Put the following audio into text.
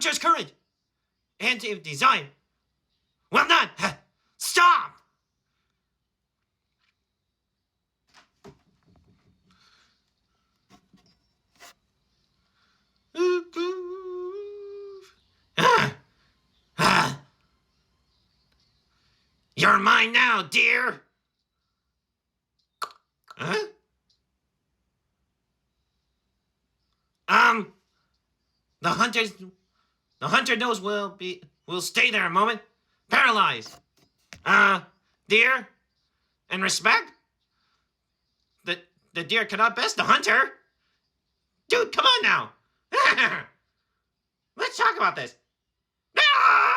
shows courage and desire. Well done. Stop. You're mine now, dear. Huh? The hunter knows we'll stay there a moment. Paralyzed. Dear? And respect? The deer cannot best the hunter. Dude, come on now. Let's talk about this. Ah!